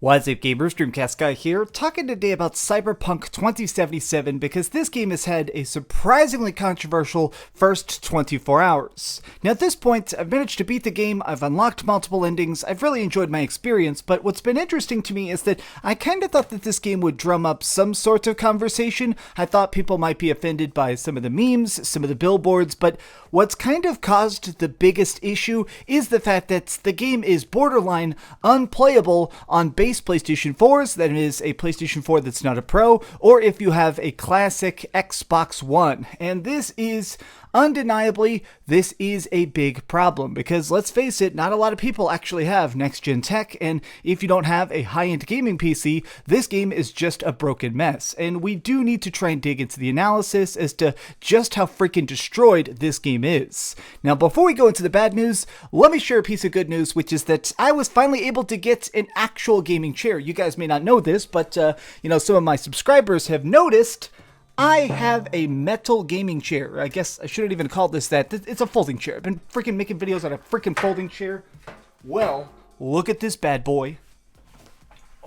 What's up gamers, DreamcastGuy here, talking today about Cyberpunk 2077 because this game has had a surprisingly controversial first 24 hours. Now at this point, I've managed to beat the game, I've unlocked multiple endings, I've really enjoyed my experience, but what's been interesting to me is that I kinda thought that this game would drum up some sort of conversation. I thought people might be offended by some of the memes, some of the billboards, but what's kind of caused the biggest issue is the fact that the game is borderline unplayable on base PlayStation 4s, that is a PlayStation 4 that's not a Pro, or if you have a classic Xbox One. And this is undeniably, this is a big problem because let's face it, not a lot of people actually have next-gen tech, and if you don't have a high-end gaming PC, this game is just a broken mess. And we do need to try and dig into the analysis as to just how freaking destroyed this game is. Now, before we go into the bad news, let me share a piece of good news, which is that I was finally able to get an actual gaming chair. You guys may not know this, but some of my subscribers have noticed I have a metal gaming chair. I guess I shouldn't even call this that. It's a folding chair. I've been freaking making videos on a freaking folding chair. Well, look at this bad boy.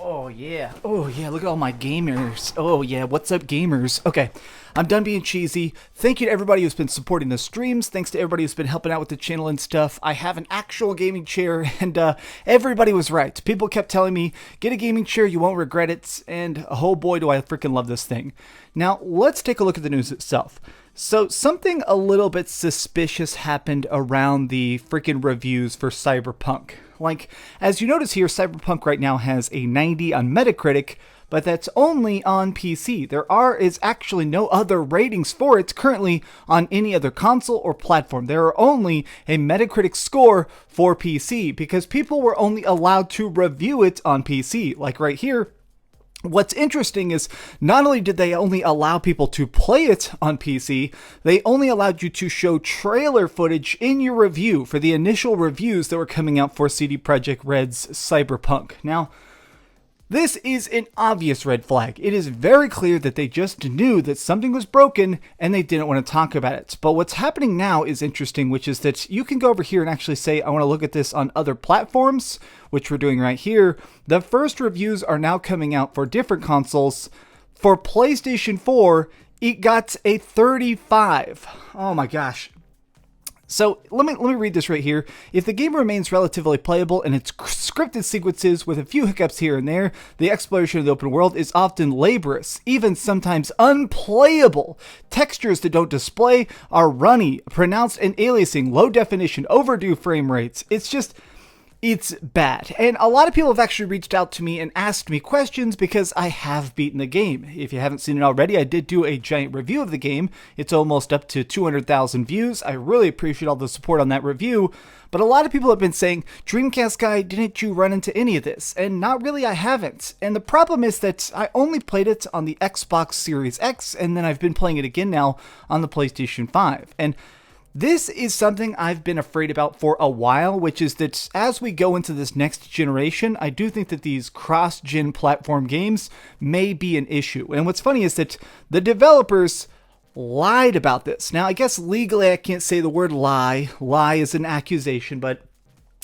Oh yeah, look at all my gamers. Oh yeah, what's up gamers? Okay, I'm done being cheesy. Thank you to everybody who's been supporting the streams. Thanks to everybody who's been helping out with the channel and stuff. I have an actual gaming chair, and everybody was right. People kept telling me, get a gaming chair, you won't regret it, and oh boy do I freaking love this thing. Now, let's take a look at the news itself. So, something a little bit suspicious happened around the freaking reviews for Cyberpunk. Like, as you notice here, Cyberpunk right now has a 90 on Metacritic, but that's only on PC. There is actually no other ratings for it currently on any other console or platform. There are only a Metacritic score for PC because people were only allowed to review it on PC. Like right here, what's interesting is not only did they only allow people to play it on PC, they only allowed you to show trailer footage in your review for the initial reviews that were coming out for CD Projekt Red's Cyberpunk. Now, this is an obvious red flag. It is very clear that they just knew that something was broken and they didn't want to talk about it. But what's happening now is interesting, which is that you can go over here and actually say, I want to look at this on other platforms, which we're doing right here. The first reviews are now coming out for different consoles. For PlayStation 4, it got a 35. Oh my gosh. So let me read this right here. If the game remains relatively playable in its scripted sequences with a few hiccups here and there, the exploration of the open world is often laborious, even sometimes unplayable. Textures that don't display are runny, pronounced and aliasing, low definition, overdue frame rates. It's bad. And a lot of people have actually reached out to me and asked me questions because I have beaten the game. If you haven't seen it already, I did do a giant review of the game. It's almost up to 200,000 views. I really appreciate all the support on that review. But a lot of people have been saying, DreamcastGuy, didn't you run into any of this? And not really, I haven't. And the problem is that I only played it on the Xbox Series X, and then I've been playing it again now on the PlayStation 5. And this is something I've been afraid about for a while, which is that as we go into this next generation, I do think that these cross-gen platform games may be an issue. And what's funny is that the developers lied about this. Now, I guess legally I can't say the word lie. Lie is an accusation, but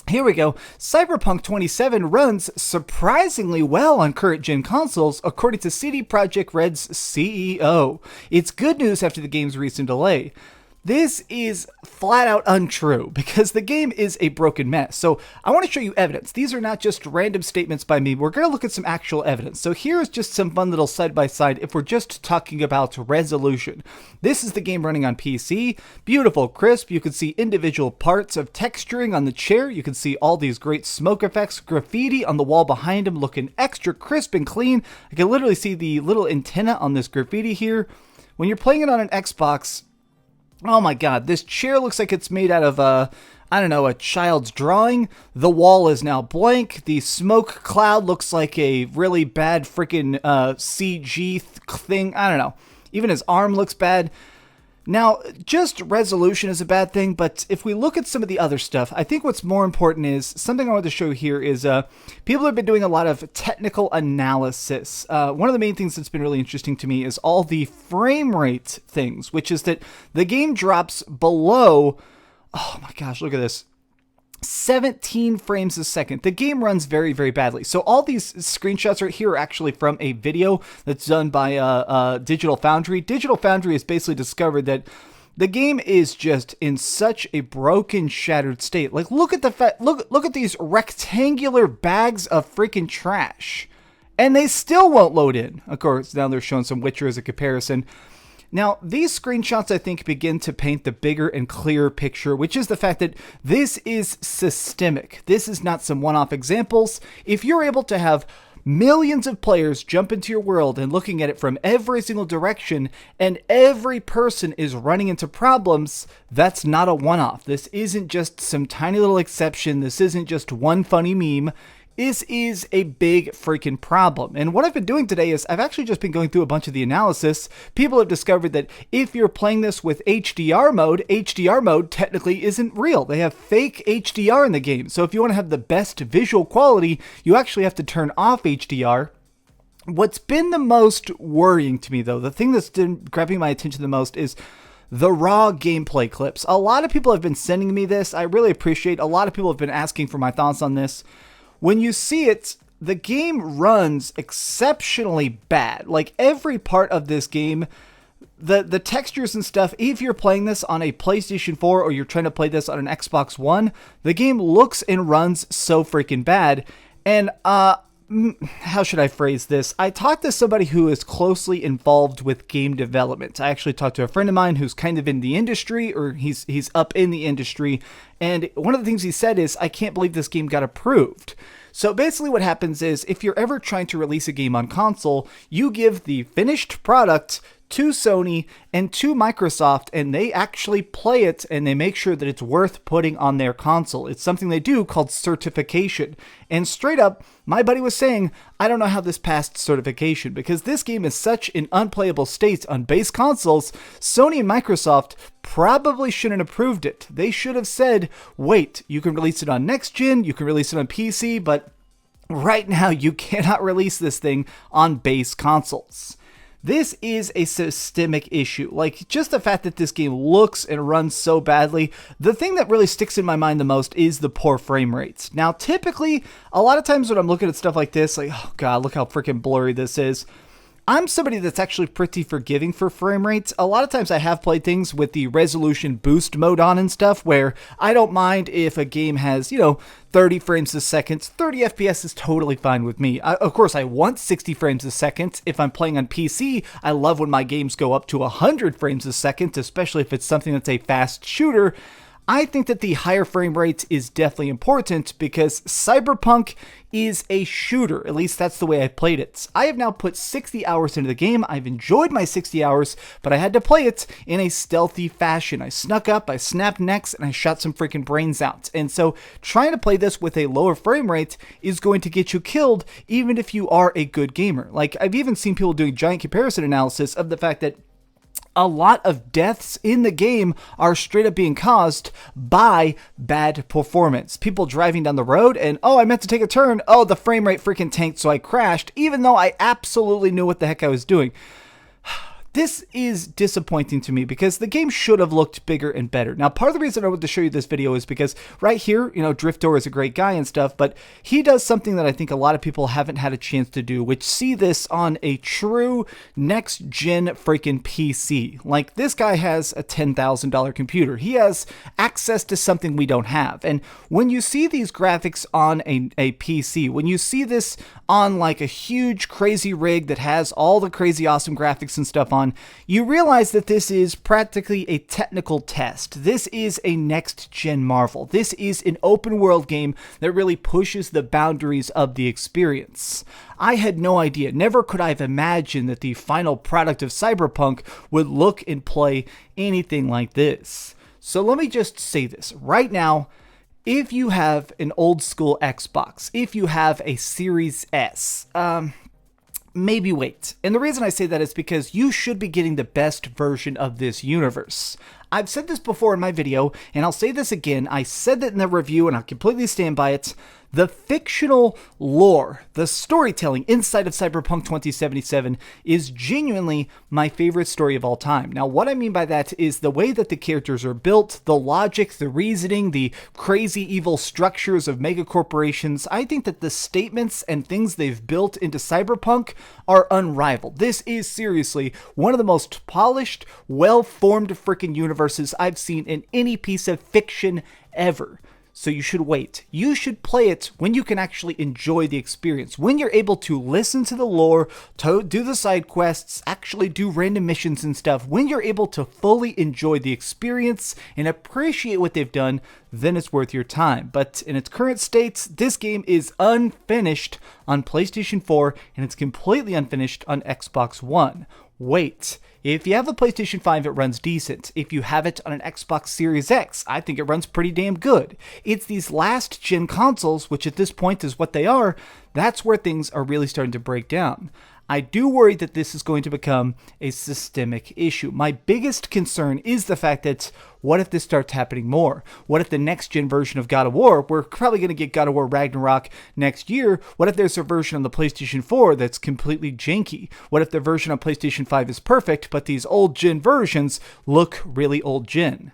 here we go. Cyberpunk 27 runs surprisingly well on current-gen consoles, according to CD Projekt Red's CEO. It's good news after the game's recent delay. This is flat out untrue because the game is a broken mess. So I want to show you evidence. These are not just random statements by me. We're going to look at some actual evidence. So here's just some fun little side-by-side if we're just talking about resolution. This is the game running on PC. Beautiful, crisp. You can see individual parts of texturing on the chair. You can see all these great smoke effects. Graffiti on the wall behind him looking extra crisp and clean. I can literally see the little antenna on this graffiti here. When you're playing it on an Xbox, oh my god, this chair looks like it's made out of, a child's drawing. The wall is now blank. The smoke cloud looks like a really bad freaking CG thing. I don't know. Even his arm looks bad. Now, just resolution is a bad thing, but if we look at some of the other stuff, I think what's more important is, something I want to show here is, people have been doing a lot of technical analysis. One of the main things that's been really interesting to me is all the frame rate things, which is that the game drops below, oh my gosh, look at this. 17 frames a second. The game runs very, very badly. So all these screenshots right here are actually from a video that's done by Digital Foundry. Digital Foundry has basically discovered that the game is just in such a broken, shattered state. Like, look at look at these rectangular bags of freaking trash, and they still won't load in. Of course, now they're showing some Witcher as a comparison. Now, these screenshots, I think, begin to paint the bigger and clearer picture, which is the fact that this is systemic. This is not some one-off examples. If you're able to have millions of players jump into your world and looking at it from every single direction, and every person is running into problems, that's not a one-off. This isn't just some tiny little exception. This isn't just one funny meme. This is a big freaking problem. And what I've been doing today is I've actually just been going through a bunch of the analysis. People have discovered that if you're playing this with HDR mode technically isn't real. They have fake HDR in the game. So if you want to have the best visual quality, you actually have to turn off HDR. What's been the most worrying to me, though, the thing that's been grabbing my attention the most is the raw gameplay clips. A lot of people have been sending me this. I really appreciate. A lot of people have been asking for my thoughts on this. When you see it, the game runs exceptionally bad. Like, every part of this game, the textures and stuff, if you're playing this on a PlayStation 4 or you're trying to play this on an Xbox One, the game looks and runs so freaking bad. And, how should I phrase this? I talked to somebody who is closely involved with game development. I actually talked to a friend of mine who's kind of in the industry, or he's up in the industry, and one of the things he said is, I can't believe this game got approved. So basically what happens is, if you're ever trying to release a game on console, you give the finished product to Sony and to Microsoft, and they actually play it and they make sure that it's worth putting on their console. It's something they do called certification. And straight up, my buddy was saying, I don't know how this passed certification, because this game is such an unplayable state on base consoles. Sony and Microsoft probably shouldn't have approved it. They should have said, wait, you can release it on next gen, you can release it on PC, but right now you cannot release this thing on base consoles. This is a systemic issue. Like, just the fact that this game looks and runs so badly. The thing that really sticks in my mind the most is the poor frame rates. Now, typically, a lot of times when I'm looking at stuff like this, like, oh god, look how freaking blurry this is. I'm somebody that's actually pretty forgiving for frame rates. A lot of times I have played things with the resolution boost mode on and stuff, where I don't mind if a game has, 30 frames a second. 30 FPS is totally fine with me. Of course, I want 60 frames a second. If I'm playing on PC, I love when my games go up to 100 frames a second, especially if it's something that's a fast shooter. I think that the higher frame rate is definitely important because Cyberpunk is a shooter. At least that's the way I played it. I have now put 60 hours into the game. I've enjoyed my 60 hours, but I had to play it in a stealthy fashion. I snuck up, I snapped necks, and I shot some freaking brains out. And so trying to play this with a lower frame rate is going to get you killed even if you are a good gamer. Like, I've even seen people doing giant comparison analysis of the fact that a lot of deaths in the game are straight up being caused by bad performance. People driving down the road and, oh, I meant to take a turn. Oh, the frame rate freaking tanked, so I crashed, even though I absolutely knew what the heck I was doing. This is disappointing to me because the game should have looked bigger and better. Now, part of the reason I wanted to show you this video is because right here, Driftor is a great guy and stuff, but he does something that I think a lot of people haven't had a chance to do, which see this on a true next-gen freaking PC. Like, this guy has a $10,000 computer. He has access to something we don't have. And when you see these graphics on a PC, when you see this on like a huge crazy rig that has all the crazy awesome graphics and stuff on, you realize that this is practically a technical test. This is a next-gen marvel. This is an open-world game that really pushes the boundaries of the experience. I had no idea, never could I have imagined that the final product of Cyberpunk would look and play anything like this. So let me just say this. Right now, if you have an old-school Xbox, if you have a Series S, maybe wait. And the reason I say that is because you should be getting the best version of this universe. I've said this before in my video, and I'll say this again. I said that in the review, and I'll completely stand by it. The fictional lore, the storytelling inside of Cyberpunk 2077 is genuinely my favorite story of all time. Now, what I mean by that is the way that the characters are built, the logic, the reasoning, the crazy evil structures of mega corporations. I think that the statements and things they've built into Cyberpunk are unrivaled. This is seriously one of the most polished, well-formed freaking universes I've seen in any piece of fiction ever. So you should wait. You should play it when you can actually enjoy the experience. When you're able to listen to the lore, to do the side quests, actually do random missions and stuff. When you're able to fully enjoy the experience and appreciate what they've done, then it's worth your time. But in its current state, this game is unfinished on PlayStation 4 and it's completely unfinished on Xbox One. Wait. If you have a PlayStation 5, it runs decent. If you have it on an Xbox Series X, I think it runs pretty damn good. It's these last-gen consoles, which at this point is what they are, that's where things are really starting to break down. I do worry that this is going to become a systemic issue. My biggest concern is the fact that what if this starts happening more? What if the next gen version of God of War, we're probably going to get God of War Ragnarok next year, what if there's a version on the PlayStation 4 that's completely janky? What if the version on PlayStation 5 is perfect, but these old gen versions look really old gen?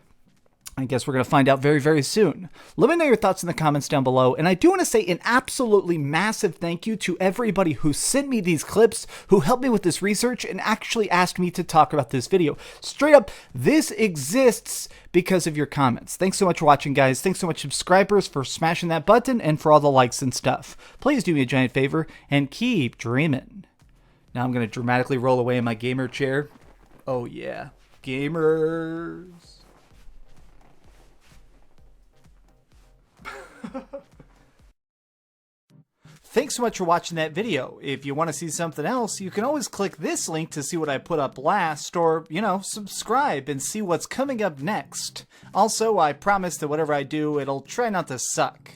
I guess we're going to find out very, very soon. Let me know your thoughts in the comments down below. And I do want to say an absolutely massive thank you to everybody who sent me these clips, who helped me with this research, and actually asked me to talk about this video. Straight up, this exists because of your comments. Thanks so much for watching, guys. Thanks so much, subscribers, for smashing that button and for all the likes and stuff. Please do me a giant favor and keep dreaming. Now I'm going to dramatically roll away in my gamer chair. Oh yeah, gamers. Thanks so much for watching that video. If you want to see something else, you can always click this link to see what I put up last, or, subscribe and see what's coming up next. Also, I promise that whatever I do, it'll try not to suck.